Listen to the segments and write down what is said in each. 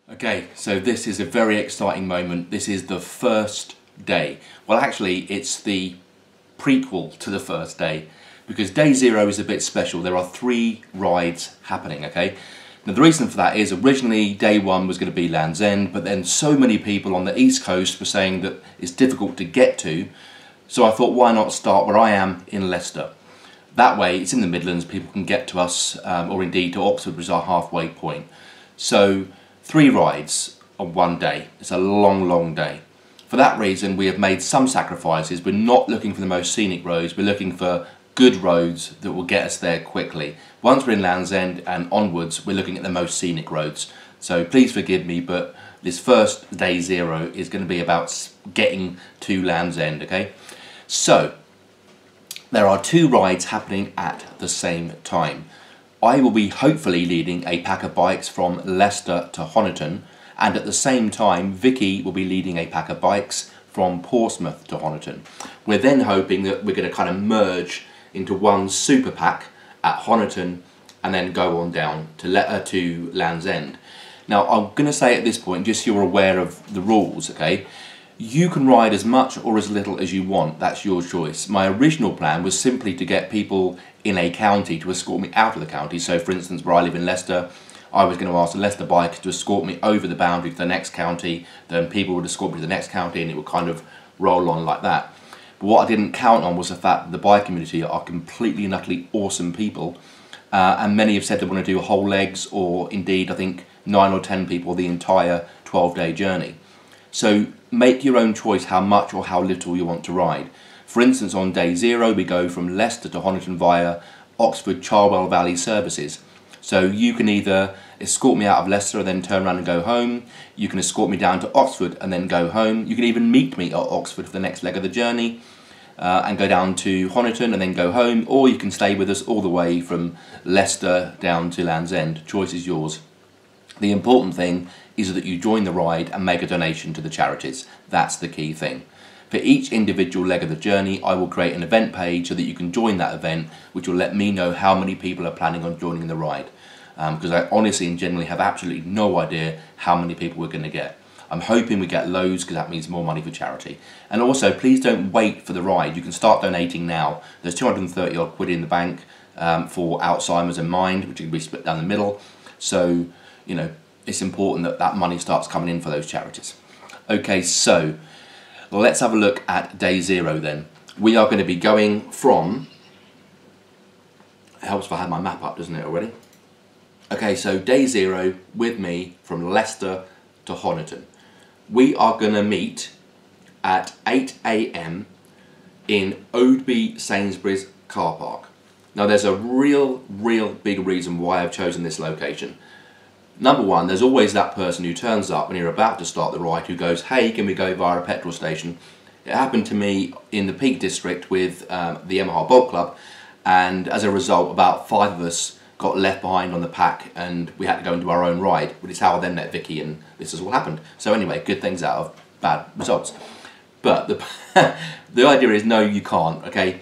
Okay, so this is a very exciting moment. This is the first day. Well, actually, it's the prequel to the first day, because day zero is a bit special. There are 3 rides happening, okay? Now, the reason for that is originally day 1 was going to be Land's End, but then so many people on the East Coast were saying that it's difficult to get to, so I thought, why not start where I am in Leicester? That way, it's in the Midlands, people can get to us, or indeed to Oxford, which is our halfway point. So, 3 rides on one day. It's a long, long day. For that reason, we have made some sacrifices. We're not looking for the most scenic roads. We're looking for good roads that will get us there quickly. Once we're in Land's End and onwards, we're looking at the most scenic roads. So please forgive me, but this first day zero is going to be about getting to Land's End, okay? So, there are 2 rides happening at the same time. I will be hopefully leading a pack of bikes from Leicester to Honiton, and at the same time Vicky will be leading a pack of bikes from Portsmouth to Honiton. We're then hoping that we're going to kind of merge into one super pack at Honiton and then go on down to Land's End. Now, I'm going to say at this point, just so you're aware of the rules, okay? You can ride as much or as little as you want, that's your choice. My original plan was simply to get people in a county to escort me out of the county. So for instance, where I live in Leicester, I was going to ask the Leicester bike to escort me over the boundary to the next county, then people would escort me to the next county and it would kind of roll on like that. But what I didn't count on was the fact that the bike community are completely and utterly awesome people, and many have said they want to do whole legs, or indeed I think 9 or 10 people the entire 12-day journey. So make your own choice how much or how little you want to ride. For instance, on day 0 we go from Leicester to Honiton via Oxford Cherwell Valley services. So you can either escort me out of Leicester and then turn around and go home, you can escort me down to Oxford and then go home, you can even meet me at Oxford for the next leg of the journey and go down to Honiton and then go home, or you can stay with us all the way from Leicester down to Land's End. Choice is yours. The important thing is that you join the ride and make a donation to the charities. That's the key thing. For each individual leg of the journey, I will create an event page so that you can join that event, which will let me know how many people are planning on joining the ride. Because I honestly and generally have absolutely no idea how many people we're going to get. I'm hoping we get loads, because that means more money for charity. And also, please don't wait for the ride. You can start donating now. There's 230 odd quid in the bank for Alzheimer's and Mind, which can be split down the middle. So, you know, it's important that that money starts coming in for those charities. Okay, so let's have a look at day 0 then. We are going to be going from, it helps if I have my map up, doesn't it, already? Okay, so day 0 with me from Leicester to Honiton. We are going to meet at 8 AM in Oadby Sainsbury's car park. Now there's a real big reason why I've chosen this location. Number one, there's always that person who turns up when you're about to start the ride who goes, hey, can we go via a petrol station? It happened to me in the Peak District with the Yamaha Bolt Club, and as a result about 5 of us got left behind on the pack and we had to go into our own ride, which is how I then met Vicky, and this is what happened. So anyway, good things out of bad results. But the idea is, no, you can't, okay?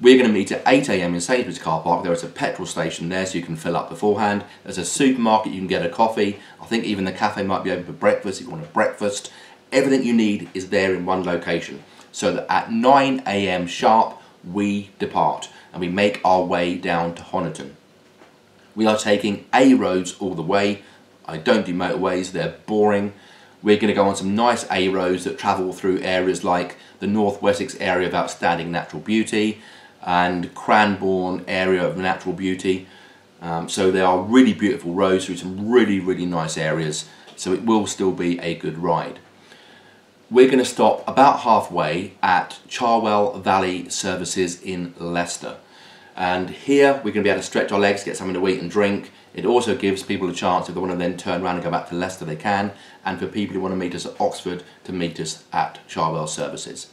We're going to meet at 8 AM in Sainsbury's car park. There is a petrol station there so you can fill up beforehand. There's a supermarket, you can get a coffee. I think even the cafe might be open for breakfast if you want a breakfast. Everything you need is there in one location. So that at 9 AM sharp, we depart and we make our way down to Honiton. We are taking A roads all the way. I don't do motorways, they're boring. We're going to go on some nice A roads that travel through areas like the North Wessex area of outstanding natural beauty and Cranbourne area of natural beauty. So they are really beautiful roads through some really nice areas, so it will still be a good ride. We're going to stop about halfway at Cherwell Valley Services in Leicester, and here we're going to be able to stretch our legs, get something to eat and drink. It also gives people a chance, if they want to then turn around and go back to Leicester, they can, and for people who want to meet us at Oxford, to meet us at Cherwell Services.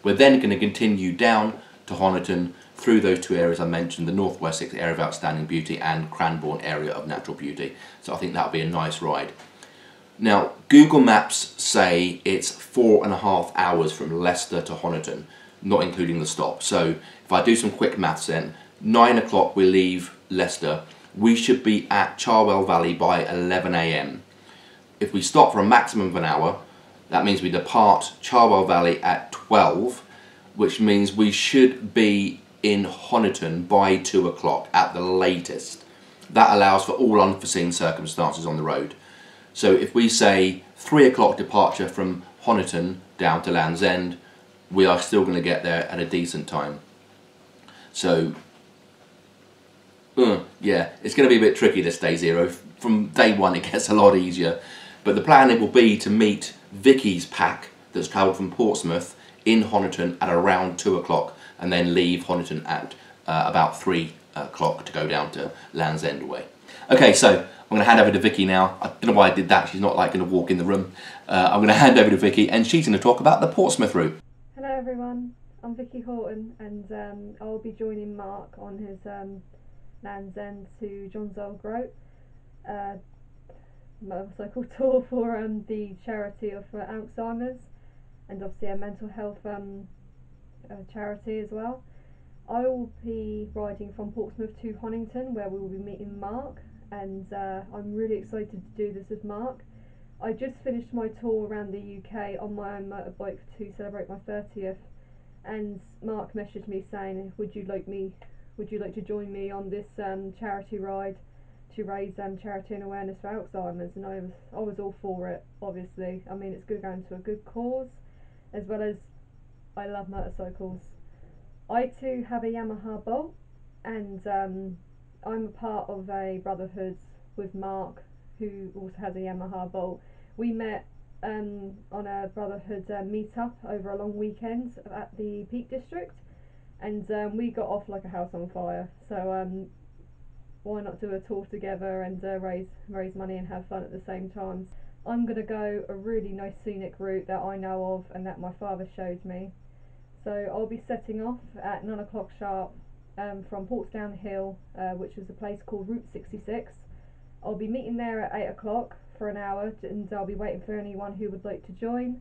We're then going to continue down to Honiton through those 2 areas I mentioned, the North Wessex area of outstanding beauty and Cranbourne area of natural beauty. So I think that'll be a nice ride. Now, Google Maps say it's 4.5 hours from Leicester to Honiton, not including the stop. So if I do some quick maths then, 9 o'clock we leave Leicester. We should be at Cherwell Valley by 11 AM. If we stop for a maximum of an hour, that means we depart Charwell Valley at 12, which means we should be in Honiton by 2 o'clock at the latest. That allows for all unforeseen circumstances on the road. So if we say 3 o'clock departure from Honiton down to Land's End, we are still going to get there at a decent time. So yeah, it's going to be a bit tricky this day zero. From day one it gets a lot easier, but the plan it will be to meet Vicky's pack that's travelled from Portsmouth in Honiton at around 2 o'clock and then leave Honiton at about 3 o'clock to go down to Land's End way. Okay, so I'm going to hand over to Vicky now. I don't know why I did that, she's not like going to walk in the room. I'm going to hand over to Vicky and she's going to talk about the Portsmouth route. Hello everyone, I'm Vicky Horton and I'll be joining Mark on his Land's End to John's Old Groat motorcycle tour for the charity of Alzheimer's, and obviously a mental health charity as well. I will be riding from Portsmouth to Honington where we will be meeting Mark, and I'm really excited to do this with Mark. I just finished my tour around the UK on my own motorbike to celebrate my 30th, and Mark messaged me saying, would you like to join me on this charity ride to raise charity and awareness for Alzheimer's? And I was all for it, obviously. I mean, it's going to go into a good cause, as well as I love motorcycles. I too have a Yamaha Bolt, and I'm a part of a brotherhood with Mark, who also has a Yamaha Bolt. We met on a brotherhood meet-up over a long weekend at the Peak District, and we got off like a house on fire. So why not do a tour together and raise money and have fun at the same time? I'm going to go a really nice scenic route that I know of and that my father showed me. So I'll be setting off at 9 o'clock sharp from Portsdown Hill, which is a place called Route 66. I'll be meeting there at 8 o'clock for an hour, and I'll be waiting for anyone who would like to join.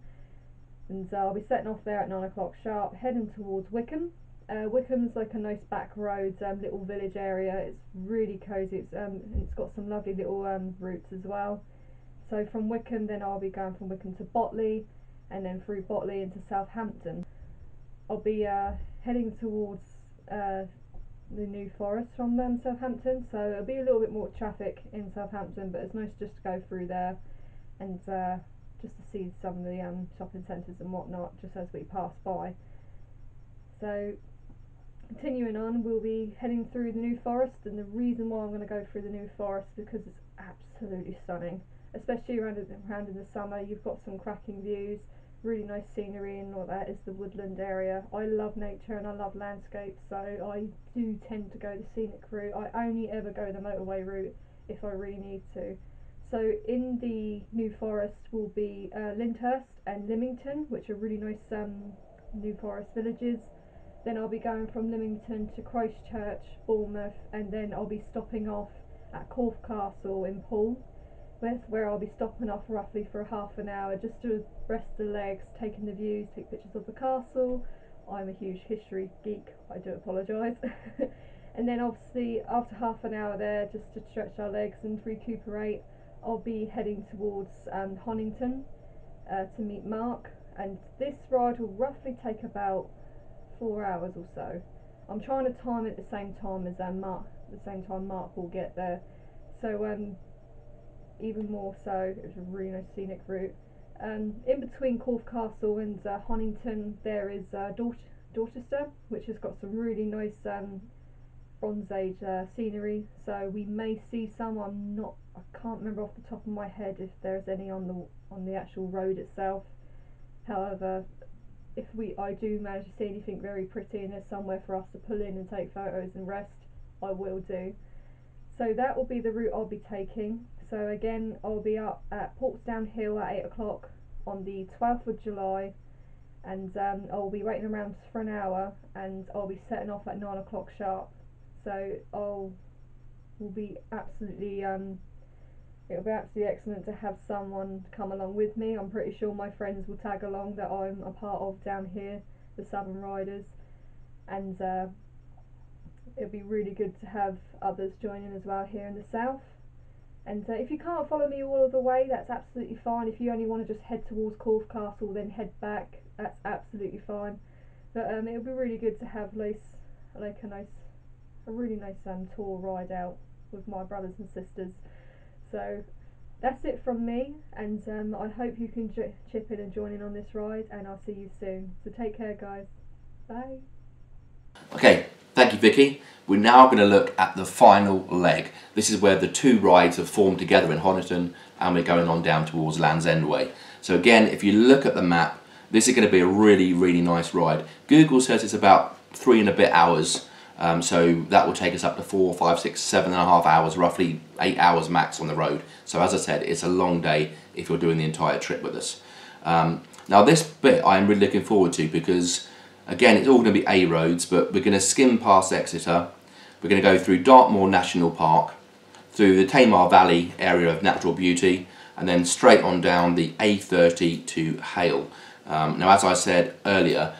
And I'll be setting off there at 9 o'clock sharp, heading towards Wickham. Wickham's like a nice back road, little village area. It's really cosy. It's got some lovely little routes as well. So from Wickham, then I'll be going from Wickham to Botley, and then through Botley into Southampton. I'll be heading towards the New Forest from Southampton, so it'll be a little bit more traffic in Southampton, but it's nice just to go through there and just to see some of the shopping centres and whatnot just as we pass by. So continuing on, we'll be heading through the New Forest, and the reason why I'm going to go through the New Forest because it's absolutely stunning, especially around in the summer. You've got some cracking views, really nice scenery, and all that is the woodland area. I love nature and I love landscapes, so I do tend to go the scenic route. I only ever go the motorway route if I really need to. So in the New Forest will be Lyndhurst and Lymington, which are really nice New Forest villages. Then I'll be going from Lymington to Christchurch, Bournemouth, and then I'll be stopping off at Corfe Castle in Poole, where I'll be stopping off roughly for half an hour just to rest the legs, taking the views, take pictures of the castle. I'm a huge history geek, I do apologise. And then obviously after half an hour there, just to stretch our legs and recuperate, I'll be heading towards Honington to meet Mark, and this ride will roughly take about 4 hours or so. I'm trying to time it at the same time as Mark will get there. So even more so, it's a really nice scenic route. In between Corfe Castle and Honington, there is Dorchester, which has got some really nice Bronze Age scenery. So we may see some. I can't remember off the top of my head if there's any on the actual road itself. However, if I do manage to see anything very pretty and there's somewhere for us to pull in and take photos and rest, I will do. So that will be the route I'll be taking. So again, I'll be up at Portsdown Hill at 8 o'clock on the 12th of July, and I'll be waiting around for an hour, and I'll be setting off at 9 o'clock sharp. So will be absolutely it'll be absolutely excellent to have someone come along with me. I'm pretty sure my friends will tag along that I'm a part of down here, the Southern Riders, and it'll be really good to have others joining as well here in the south. And if you can't follow me all of the way, that's absolutely fine. If you only want to just head towards Corfe Castle, then head back, that's absolutely fine. But it'll be really good to have a really nice tour ride out with my brothers and sisters. So that's it from me, and I hope you can chip in and join in on this ride, and I'll see you soon. So take care, guys. Bye. Okay, thank you, Vicky. We're now going to look at the final leg. This is where the two rides have formed together in Honiton, and we're going on down towards Land's End Way. So again, if you look at the map, this is going to be a really, really nice ride. Google says it's about 3 and a bit hours, so that will take us up to 4, 5, 6, 7.5 hours, roughly 8 hours max on the road. So as I said, it's a long day if you're doing the entire trip with us. Now this bit I'm really looking forward to, because again, it's all going to be A roads, but we're going to skim past Exeter. We're going to go through Dartmoor National Park, through the Tamar Valley area of natural beauty, and then straight on down the A30 to Hale. Now, as I said earlier,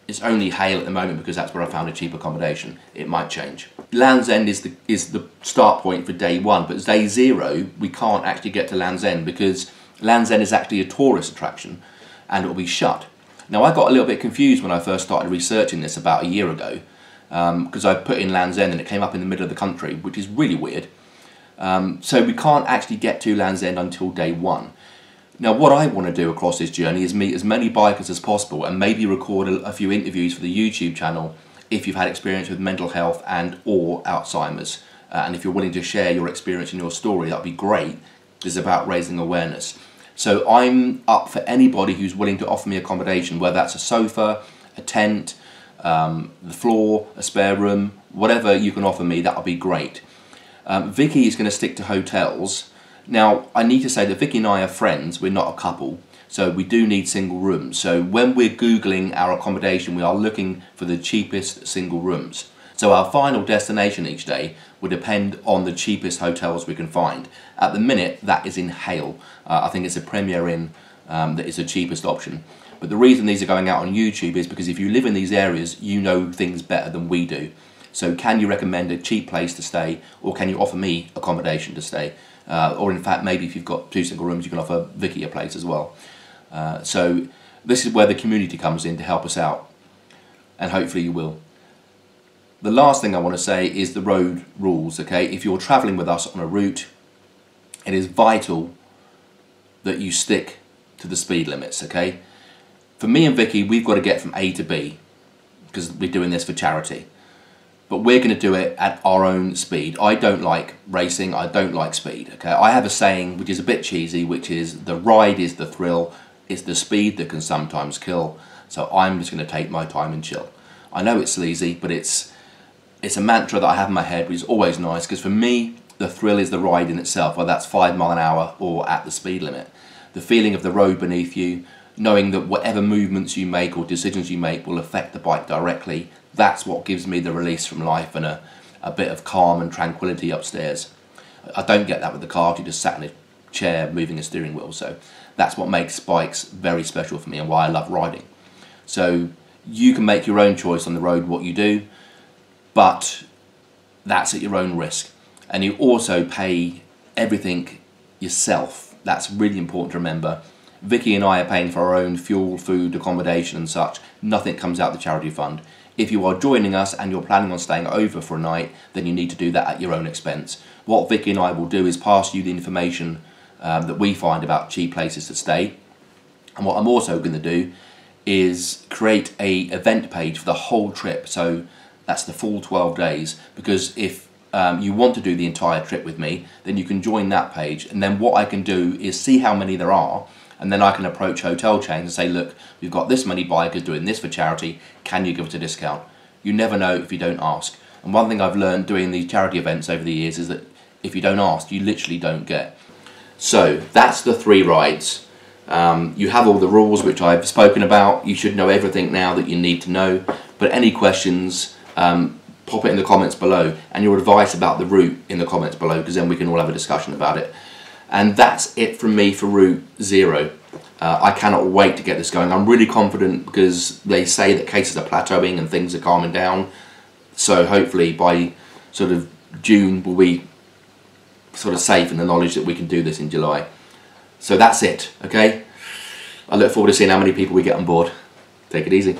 it's only Hale at the moment because that's where I found a cheap accommodation. It might change. Land's End is the start point for day 1, but day 0 we can't actually get to Land's End because Land's End is actually a tourist attraction and it will be shut. Now, I got a little bit confused when I first started researching this about a year ago, because I put in Land's End and it came up in the middle of the country, which is really weird. So we can't actually get to Land's End until day 1. Now, what I want to do across this journey is meet as many bikers as possible and maybe record a few interviews for the YouTube channel if you've had experience with mental health and or Alzheimer's. And if you're willing to share your experience and your story, that'd be great. It's about raising awareness. So I'm up for anybody who's willing to offer me accommodation, whether that's a sofa, a tent, the floor, a spare room, whatever you can offer me, that'll be great. Vicky is going to stick to hotels. Now, I need to say that Vicky and I are friends, we're not a couple, so we do need single rooms. So when we're Googling our accommodation, we are looking for the cheapest single rooms. So our final destination each day will depend on the cheapest hotels we can find. At the minute, that is in Hale. I think it's a Premier Inn that is the cheapest option. But the reason these are going out on YouTube is because if you live in these areas, you know things better than we do. So can you recommend a cheap place to stay, or can you offer me accommodation to stay? Or in fact, maybe if you've got 2 single rooms, you can offer Vicky a place as well. So this is where the community comes in to help us out, and hopefully you will. The last thing I want to say is the road rules, okay? If you're travelling with us on a route, it is vital that you stick to the speed limits, okay? For me and Vicky, we've got to get from A to B, because we're doing this for charity. But we're going to do it at our own speed. I don't like racing, I don't like speed, okay? I have a saying which is a bit cheesy, which is the ride is the thrill, it's the speed that can sometimes kill. So I'm just going to take my time and chill. I know it's sleazy, but it's a mantra that I have in my head, which is always nice, because for me, the thrill is the ride in itself, whether that's 5 miles an hour or at the speed limit. The feeling of the road beneath you, knowing that whatever movements you make or decisions you make will affect the bike directly, that's what gives me the release from life and a bit of calm and tranquility upstairs. I don't get that with the car, you just sat in a chair moving a steering wheel, so that's what makes bikes very special for me and why I love riding. So you can make your own choice on the road what you do, but that's at your own risk. And you also pay everything yourself. That's really important to remember. Vicky and I are paying for our own fuel, food, accommodation and such. Nothing comes out of the charity fund. If you are joining us and you're planning on staying over for a night, then you need to do that at your own expense. What Vicky and I will do is pass you the information that we find about cheap places to stay. And what I'm also going to do is create a event page for the whole trip. So that's the full 12 days, because if you want to do the entire trip with me, then you can join that page, and then what I can do is see how many there are, and then I can approach hotel chains and say, look, we've got this many bikers doing this for charity, can you give us a discount? You never know if you don't ask. And one thing I've learned doing these charity events over the years is that if you don't ask, you literally don't get. So that's the 3 rides. You have all the rules which I've spoken about. You should know everything now that you need to know, but any questions, pop it in the comments below, and your advice about the route in the comments below, because then we can all have a discussion about it. And that's it from me for Route 0. I cannot wait to get this going. I'm really confident because they say that cases are plateauing and things are calming down. So hopefully by sort of June we'll be sort of safe in the knowledge that we can do this in July. So that's it, okay? I look forward to seeing how many people we get on board. Take it easy.